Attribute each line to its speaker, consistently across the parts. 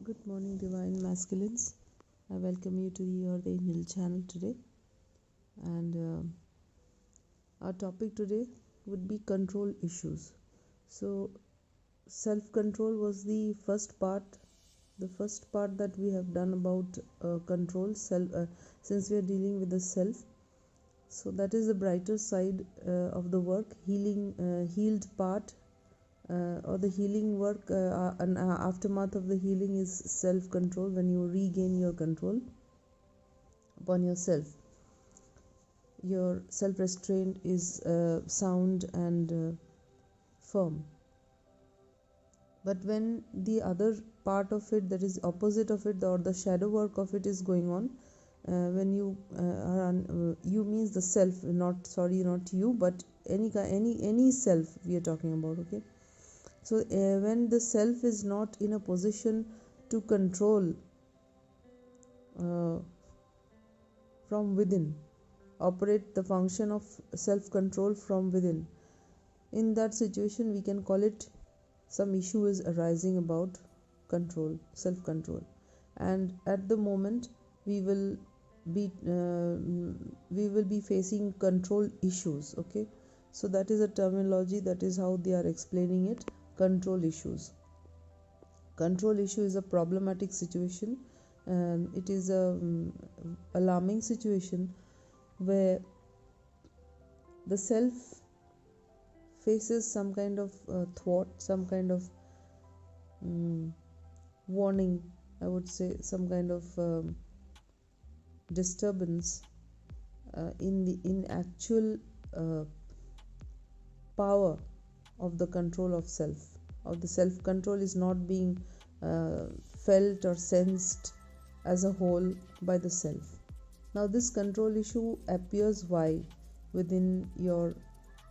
Speaker 1: Good morning, divine masculines. I welcome you to the Angel channel today. And our topic today would be control issues. So, self control was the first part that we have done about control, since we are dealing with the self. So, that is the brighter side of the work, healed part. Or the healing work, an aftermath of the healing is self control, when you regain your control upon yourself. Your self restraint is sound and firm. But when the other part of it, that is opposite of it, or the shadow work of it is going on, when you you means the self, not you, but any self we are talking about, okay? So when the self is not in a position to control from within, operate the function of self control from within, in that situation we can call it some issue is arising about control, self control, and at the moment we will be facing control issues, okay? So that is a terminology, that is how they are explaining it. Control issues. Control issue is a problematic situation, and it is a alarming situation where the self faces some kind of thought, some kind of warning, I would say, some kind of disturbance in actual power of the control of self, or the self control is not being felt or sensed as a whole by the self. Now this control issue appears why within your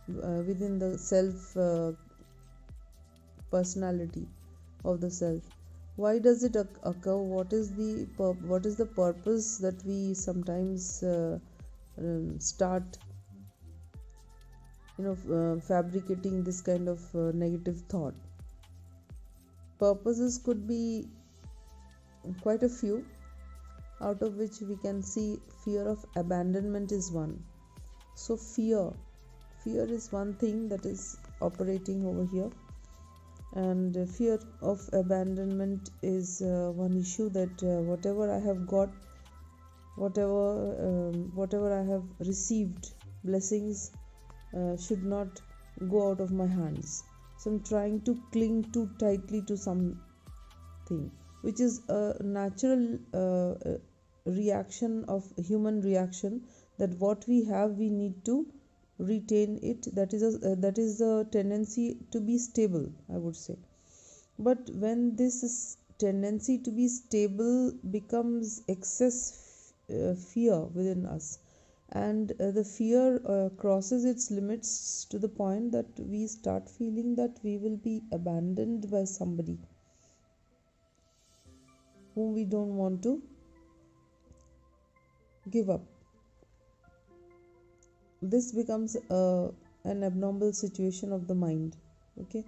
Speaker 1: within the self personality of the self. Why does it occur? What is the purpose that we sometimes start fabricating this kind of negative thought? Purposes could be quite a few, out of which we can see fear of abandonment is one. So fear is one thing that is operating over here, and fear of abandonment is one issue, that whatever I have got, whatever I have received, blessings should not go out of my hands. So I'm trying to cling too tightly to something, which is a natural reaction of human reaction, that what we have we need to retain it. That is a tendency to be stable, I would say. But when this tendency to be stable becomes excess fear within us, and the fear crosses its limits to the point that we start feeling that we will be abandoned by somebody whom we don't want to give up. This becomes an abnormal situation of the mind, okay?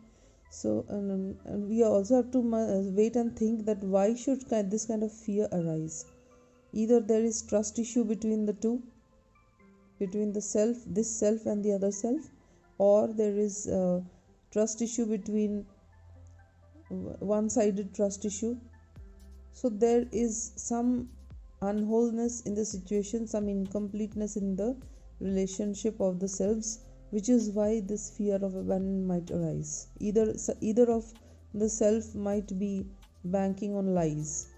Speaker 1: So and we also have to wait and think that why should this kind of fear arise. Either there is trust issue between the two, between the self, this self, and the other self, or there is trust issue between one-sided trust issue. So there is some unwholeness in the situation, some incompleteness in the relationship of the selves, which is why this fear of abandonment might arise. Either of the self might be banking on lies,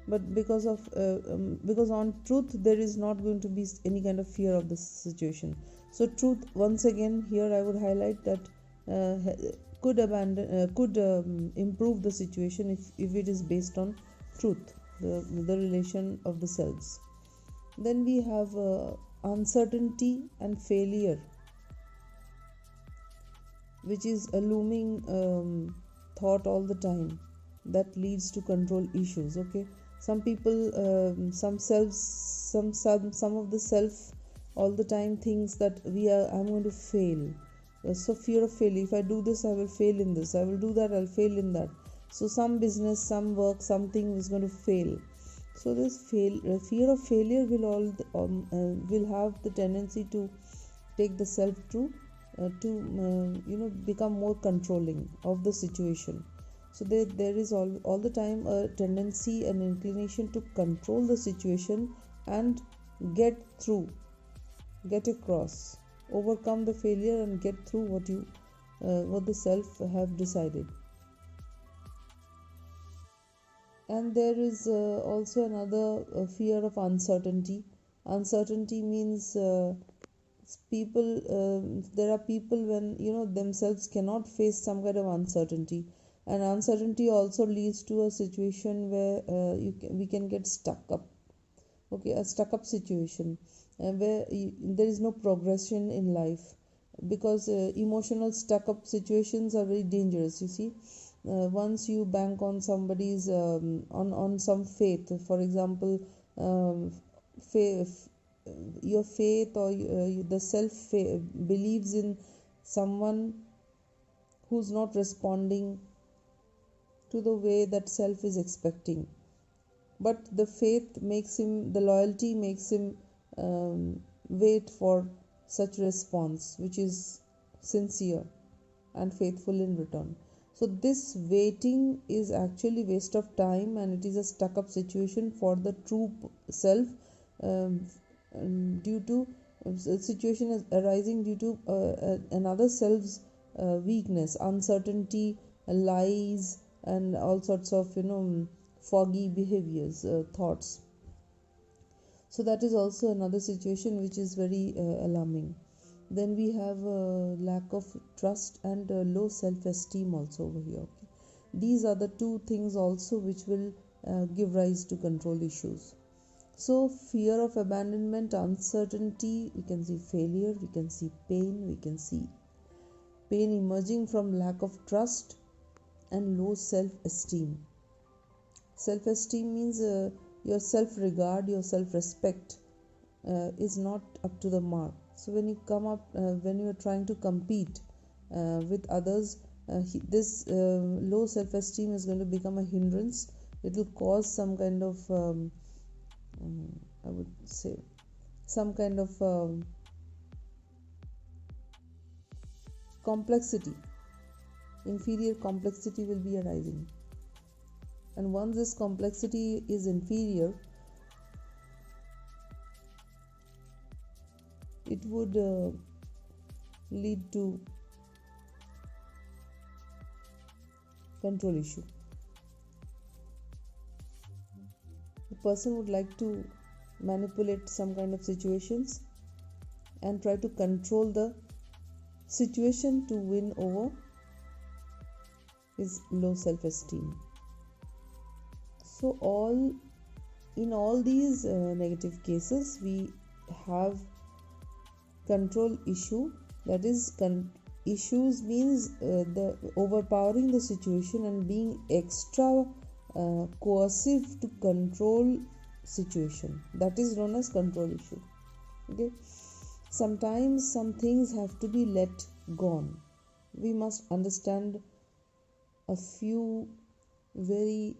Speaker 1: but because on truth there is not going to be any kind of fear of this situation. So truth, once again here I would highlight that could improve the situation if it is based on truth, the relation of the selves. Then we have uncertainty and failure, which is a looming thought all the time, that leads to control issues, okay? Some people, some of the self all the time thinks that I'm going to fail. So fear of failure. If I do this, I will fail in this. I will do that, I'll fail in that. So some business, some work, something is going to fail. So this fear of failure will have the tendency to take the self to become more controlling of the situation. So there is all the time a tendency and inclination to control the situation and get through, get across, overcome the failure and get through what the self have decided. And there is also another fear of uncertainty. Uncertainty means people there are people when themselves cannot face some kind of uncertainty, and uncertainty also leads to a situation where we can get stuck up. Okay, a stuck up situation where there is no progression in life, because emotional stuck up situations are very dangerous. You see, once you bank on somebody's on some faith, for example, faith, your faith or the self believes in someone who's not responding to the way that self is expecting, but the faith makes him, the loyalty makes him wait for such response which is sincere and faithful in return. So this waiting is actually waste of time, and it is a stuck up situation for the true self, due to situation is arising due to another self's weakness, uncertainty, lies, and all sorts of foggy behaviors, thoughts. So that is also another situation which is very alarming. Then we have lack of trust and low self-esteem also over here. Okay? These are the two things also which will give rise to control issues. So fear of abandonment, uncertainty, we can see failure, we can see pain, we can see pain emerging from lack of trust and low self-esteem. Self-esteem means your self-regard, your self-respect is not up to the mark. So when you come up, when you are trying to compete with others, this low self-esteem is going to become a hindrance. It will cause some kind of, I would say, some kind of complexity, inferior complexity will be arising. And once this complexity is inferior, it would lead to control issue. The person would like to manipulate some kind of situations and try to control the situation to win over his low self-esteem. So in all these negative cases, we have control issue. That is, issues means the overpowering the situation and being extra coercive to control situation. That is known as control issue. Okay, sometimes some things have to be let gone. We must understand a few very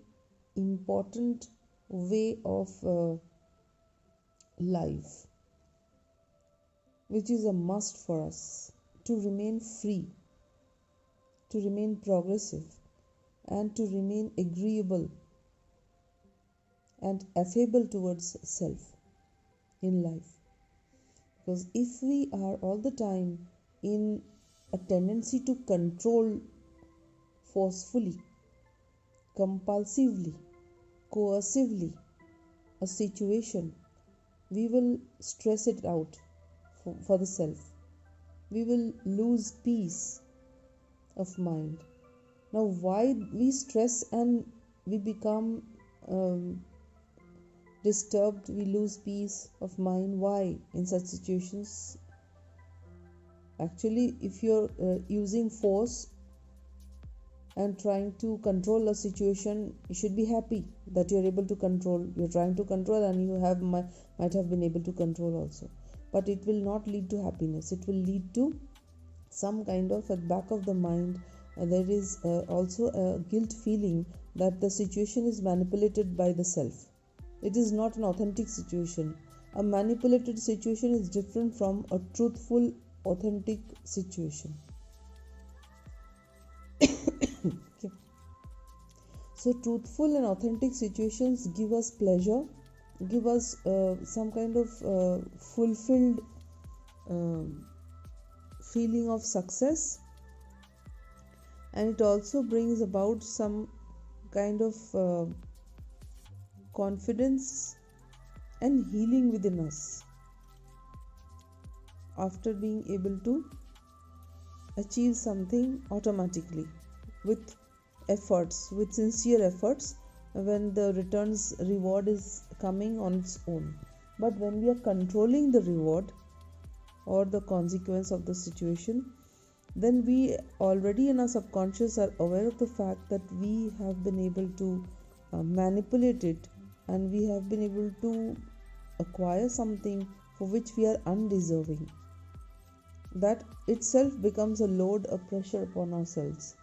Speaker 1: important way of life, which is a must for us to remain free, to remain progressive, and to remain agreeable and affable towards self in life. Because if we are all the time in a tendency to control forcefully, compulsively, coercively a situation, we will stress it out for the self. We will lose peace of mind. Now, why we stress and we become disturbed, we lose peace of mind? Why in such situations? Actually, if you're using force and trying to control a situation, you should be happy that you're able to control. You're trying to control, and you might have been able to control also. But it will not lead to happiness. It will lead to some kind of, at back of the mind, there is also a guilt feeling that the situation is manipulated by the self. It is not an authentic situation. A manipulated situation is different from a truthful, authentic situation. Okay. So, truthful and authentic situations give us pleasure, give us some kind of fulfilled feeling of success, and it also brings about some kind of confidence and healing within us after being able to achieve something automatically with efforts, with sincere efforts, when the returns reward is coming on its own. But when we are controlling the reward or the consequence of the situation, then we already in our subconscious are aware of the fact that we have been able to manipulate it, and we have been able to acquire something for which we are undeserving. That itself becomes a load, a pressure upon ourselves.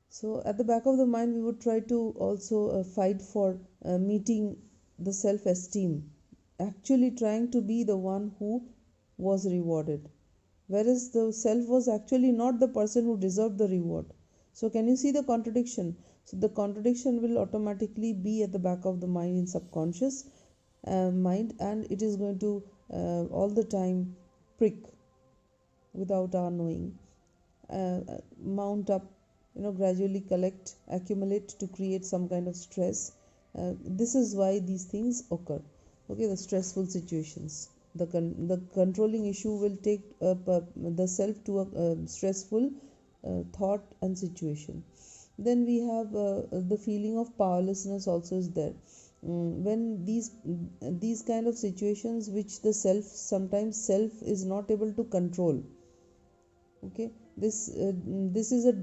Speaker 1: So at the back of the mind, we would try to also fight for meeting the self-esteem, actually trying to be the one who was rewarded, whereas the self was actually not the person who deserved the reward. So can you see the contradiction? So the contradiction will automatically be at the back of the mind in subconscious mind, and it is going to all the time prick without our knowing, mount up, gradually collect, accumulate to create some kind of stress. This is why these things occur. Okay, the stressful situations, the controlling issue will take the self to a stressful thought and situation. Then we have the feeling of powerlessness also is there. When these kind of situations which the self is not able to control. Okay, this is a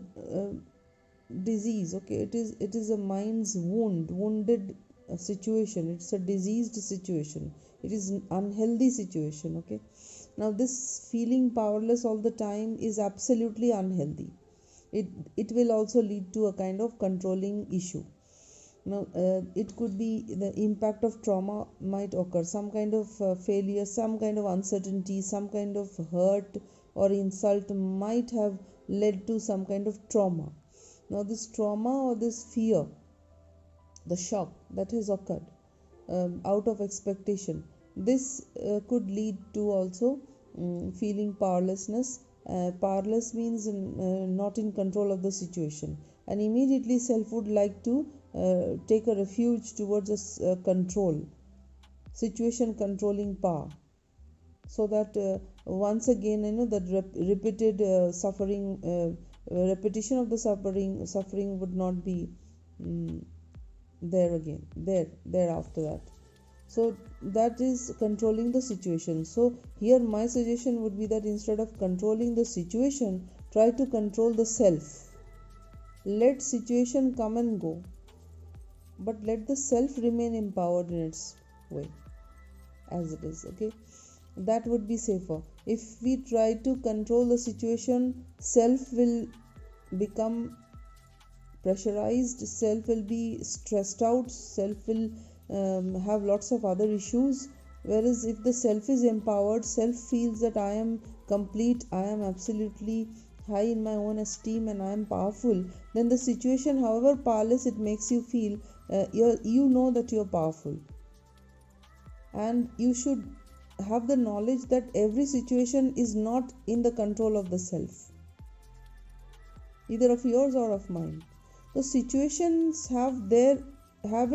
Speaker 1: disease. Okay, it is a mind's wounded situation. It's a diseased situation. It is an unhealthy situation. Okay, now this feeling powerless all the time is absolutely unhealthy. It will also lead to a kind of controlling issue. Now it could be the impact of trauma might occur, some kind of failure, some kind of uncertainty, some kind of hurt or insult might have led to some kind of trauma. Now this trauma or this fear, the shock that has occurred out of expectation, this could lead to also feeling powerlessness. Powerless means not in control of the situation, and immediately self would like to take a refuge towards a control situation, controlling power, so that once again that repeated suffering, repetition of the suffering would not be um, there again, there after that. So that is controlling the situation. So here my suggestion would be that instead of controlling the situation, try to control the self. Let situation come and go, but let the self remain empowered in its way as it is. Okay, that would be safer. If we try to control the situation, self will become pressurized, self will be stressed out, self will have lots of other issues. Whereas if the self is empowered, self feels that I am complete, I am absolutely high in my own esteem, and I am powerful, then the situation, however powerless it makes you feel, you know that you are powerful. And you should have the knowledge that every situation is not in the control of the self, either of yours or of mine. The situations have their have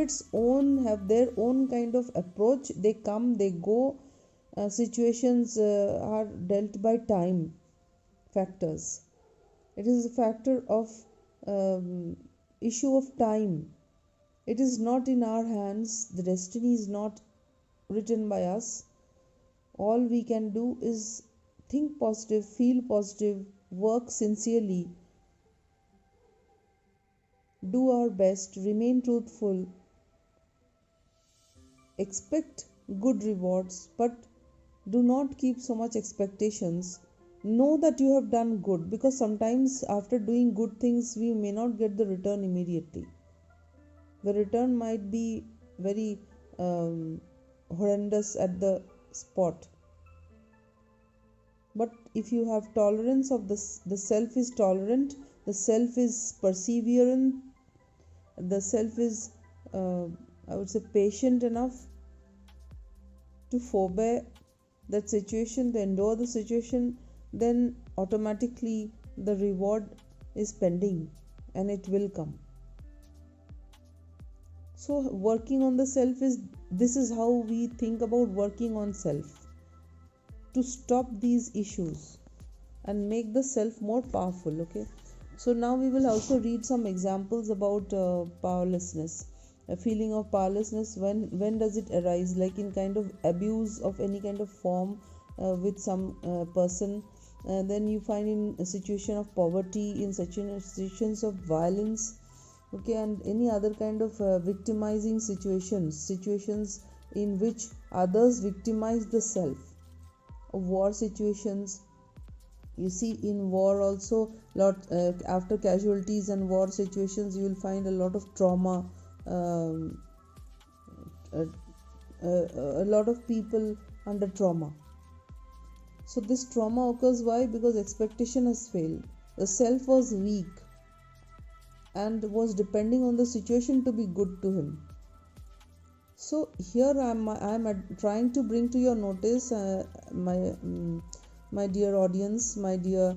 Speaker 1: their own kind of approach. They come, they go. Situations are dealt by time factors. It is a factor of issue of time. It is not in our hands. The destiny is not written by us. All we can do is think positive, feel positive, work sincerely, do our best, remain truthful, expect good rewards, but do not keep so much expectations Know that you have done good, because sometimes after doing good things we may not get the return immediately. The return might be very horrendous at the spot. But if you have tolerance of this, the self is tolerant, the self is perseverant, the self is I would say patient enough to forbear that situation, to endure the situation, then automatically the reward is pending and it will come. So working on the self is, this is how we think about working on self, to stop these issues and make the self more powerful. Okay, so now we will also read some examples about powerlessness. A feeling of powerlessness, when does it arise? Like in kind of abuse of any kind of form with some person. Then you find in a situation of poverty, in such situations of violence, okay, and any other kind of victimizing situations in which others victimize the self. War situations, you see in war also lot after casualties and war situations you will find a lot of trauma, um, uh, a lot of people under trauma. So this trauma occurs, why? Because expectation has failed, the self was weak and was depending on the situation to be good to him. So here I'm trying to bring to your notice, my dear audience, my dear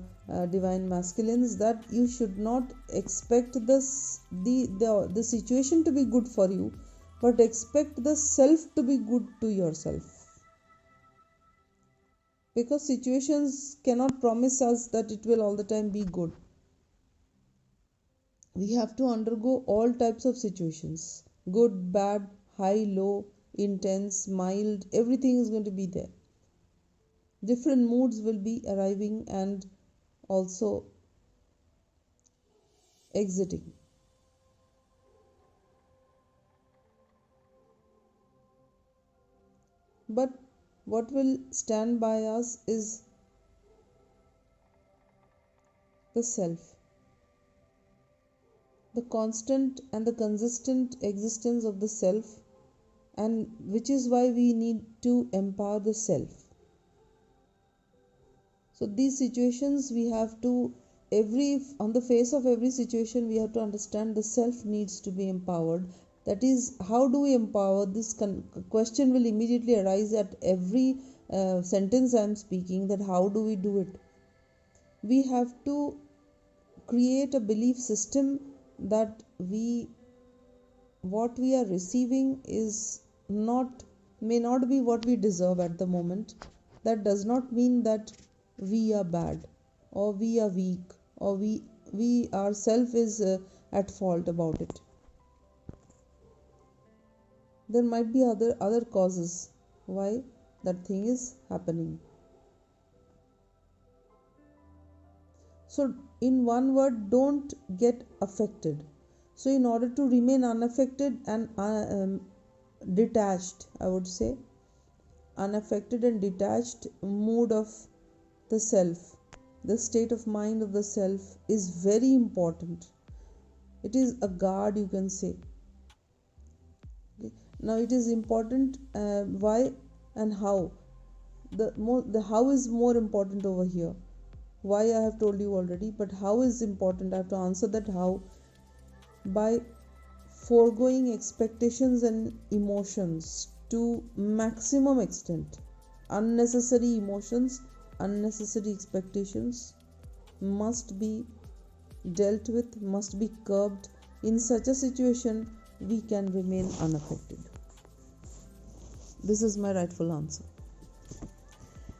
Speaker 1: divine masculines, that you should not expect the situation to be good for you, but expect the self to be good to yourself, because situations cannot promise us that it will all the time be good. We have to undergo all types of situations, good, bad, high, low, intense, mild, everything is going to be there. Different moods will be arriving and also exiting. But what will stand by us is the self, the constant and the consistent existence of the self, and which is why we need to empower the self. So these situations we have to, every on the face of every situation we have to understand the self needs to be empowered. That is, how do we empower? This question will immediately arise at every sentence I am speaking, that how do we do it? We have to create a belief system that what we are receiving is may not be what we deserve at the moment. That does not mean that we are bad or we are weak or we ourself is at fault about it. There might be other causes why that thing is happening. So in one word, don't get affected. So in order to remain unaffected and detached, I would say, unaffected and detached mood of the self, the state of mind of the self is very important. It is a guard, you can say. Okay. Now it is important, why and how. The how is more important over here. Why I have told you already, but how is important. I have to answer that how by foregoing expectations and emotions to maximum extent. Unnecessary emotions, unnecessary expectations must be dealt with, must be curbed. In such a situation, we can remain unaffected. This is my rightful answer.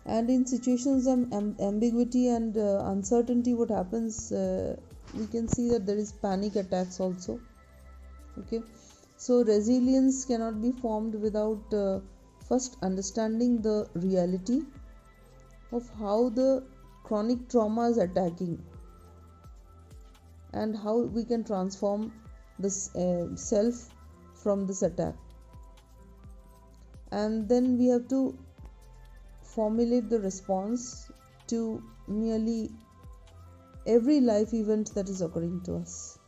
Speaker 1: And in situations of ambiguity and uncertainty, what happens, we can see that there is panic attacks also. Okay, so resilience cannot be formed without first understanding the reality of how the chronic trauma is attacking and how we can transform this self from this attack. And then we have to formulate the response to nearly every life event that is occurring to us.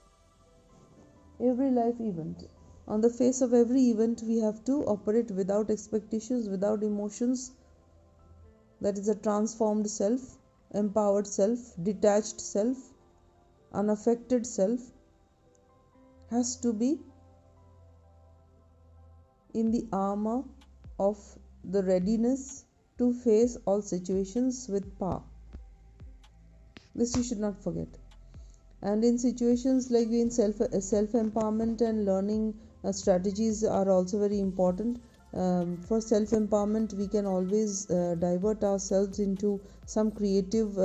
Speaker 1: Every life event. On the face of every event, we have to operate without expectations, without emotions. That is a transformed self, empowered self, detached self, unaffected self has to be in the armor of the readiness to face all situations with power. This you should not forget. And in situations like in self empowerment and learning strategies are also very important. For self empowerment, we can always divert ourselves into some creative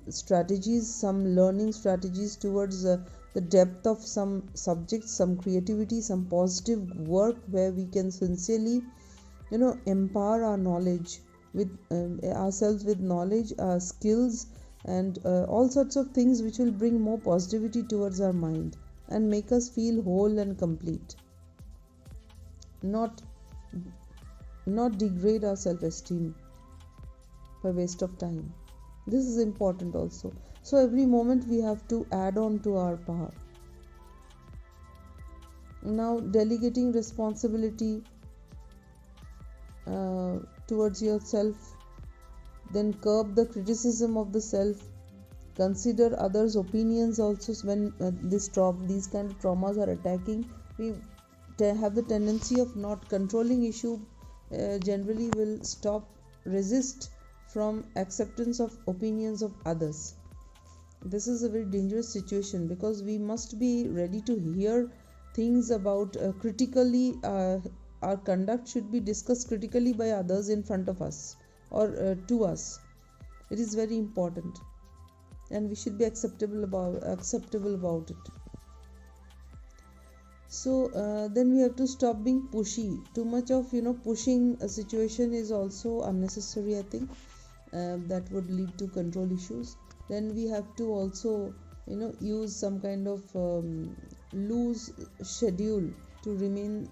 Speaker 1: strategies, some learning strategies towards the depth of some subjects, some creativity, some positive work where we can sincerely, empower our knowledge with ourselves with knowledge, our skills, and all sorts of things which will bring more positivity towards our mind and make us feel whole and complete, not degrade our self-esteem by waste of time. This is important also. So every moment we have to add on to our power. Now, delegating responsibility towards yourself, then curb the criticism of the self, consider others' opinions also. When these kind of traumas are attacking, we have the tendency of not controlling issue, generally will resist from acceptance of opinions of others. This is a very dangerous situation, because we must be ready to hear things about critically. Our conduct should be discussed critically by others in front of us or to us. It is very important, and we should be acceptable about it. So then we have to stop being pushy. Too much of pushing a situation is also unnecessary, I think. That would lead to control issues. Then we have to also use some kind of loose schedule to remain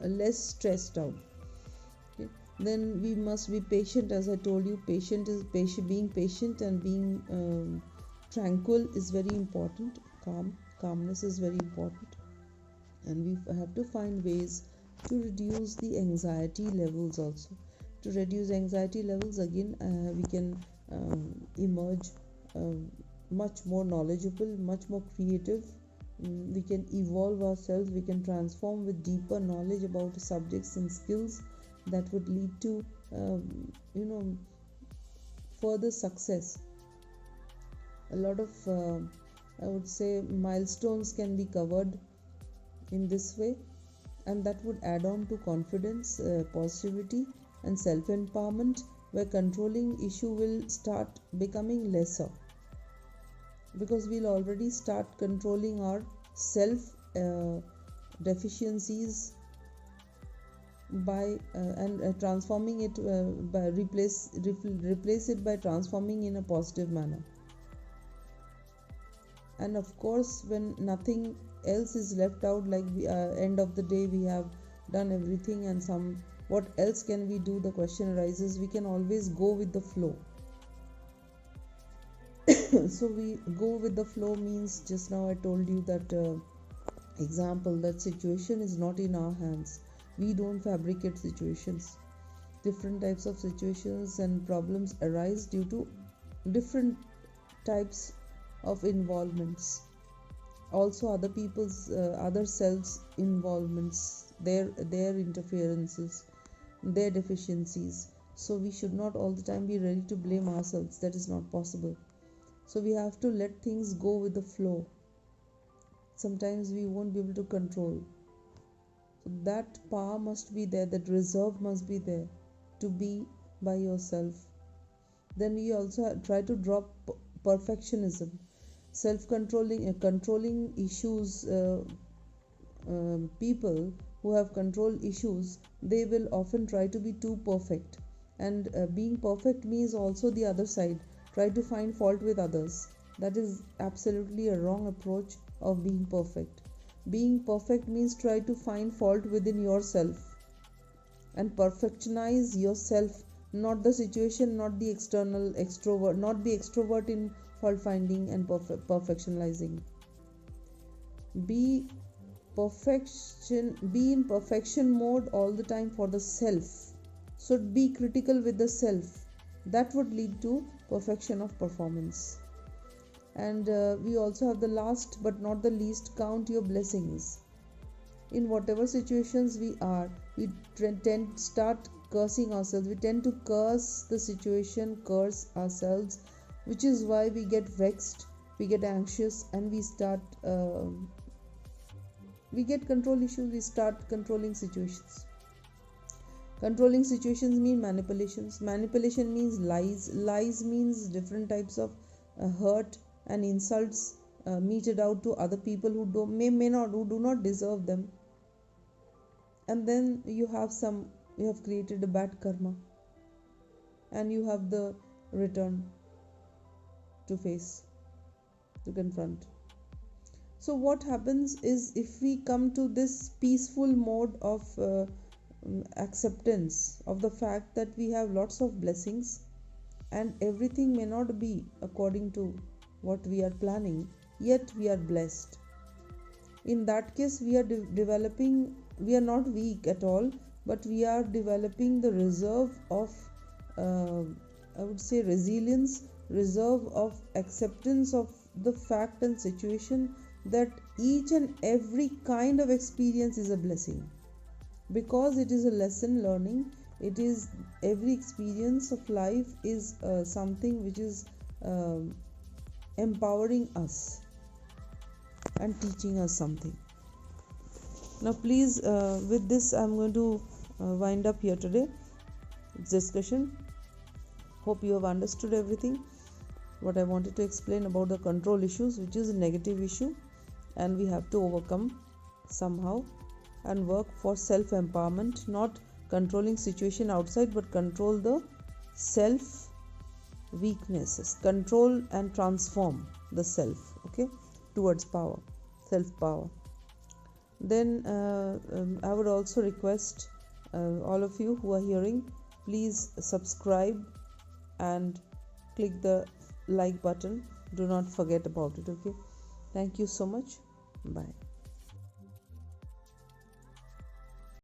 Speaker 1: less stressed out. Okay? Then we must be patient. As I told you, being patient and being tranquil is very important. Calmness is very important, and we have to find ways to reduce the anxiety levels also. To reduce anxiety levels, again, we can emerge much more knowledgeable, much more creative. We can evolve ourselves, we can transform with deeper knowledge about subjects and skills that would lead to further success. A lot of I would say milestones can be covered in this way, and that would add on to confidence, positivity, and self-empowerment, where controlling issue will start becoming lesser, because we'll already start controlling our self deficiencies by and transforming it by replace it by transforming in a positive manner. And of course, when nothing else is left out, like end of the day we have done everything, and what else can we do, the question arises, we can always go with the flow. So we go with the flow means, just now I told you that example, that situation is not in our hands. We don't fabricate situations. Different types of situations and problems arise due to different types of involvements. Also other people's other selves involvements, their interferences, their deficiencies. So we should not all the time be ready to blame ourselves. That is not possible. So we have to let things go with the flow. Sometimes we won't be able to control. So that power must be there, that reserve must be there to be by yourself. Then we also try to drop perfectionism. Controlling issues, people who have control issues, they will often try to be too perfect, and being perfect means also the other side, try to find fault with others. That is absolutely a wrong approach of being perfect. Being perfect means try to find fault within yourself and perfectionize yourself not the situation, not the external extrovert, not the extrovert in fault finding and perfectionizing. Be be in perfection mode all the time for the self. So be critical with the self. That would lead to perfection of performance. And we also have the last but not the least, count your blessings. In whatever situations we are, we tend to start cursing ourselves. We tend to curse the situation, curse ourselves, which is why we get vexed, we get anxious, and we get control issues. We start controlling situations. Controlling situations mean manipulations. Manipulation means lies. Lies means different types of hurt and insults meted out to other people who do not deserve them. And then you have created a bad karma, and you have the return to face, to confront. So what happens is, if we come to this peaceful mode of acceptance of the fact that we have lots of blessings and everything may not be according to what we are planning, yet we are blessed. In that case, we are developing, we are not weak at all, but we are developing the reserve of I would say resilience, reserve of acceptance of the fact and situation that each and every kind of experience is a blessing, because it is a lesson learning. It is, every experience of life is something which is empowering us and teaching us something. Now please, with this I'm going to wind up here today discussion. Hope you have understood everything what I wanted to explain about the control issues, which is a negative issue, and we have to overcome somehow and work for self-empowerment, not controlling situation outside, but control the self weaknesses, control and transform the self, okay, towards power, self-power. Then I would also request all of you who are hearing, please subscribe and click the like button. Do not forget about it, okay? Thank you so much. Bye.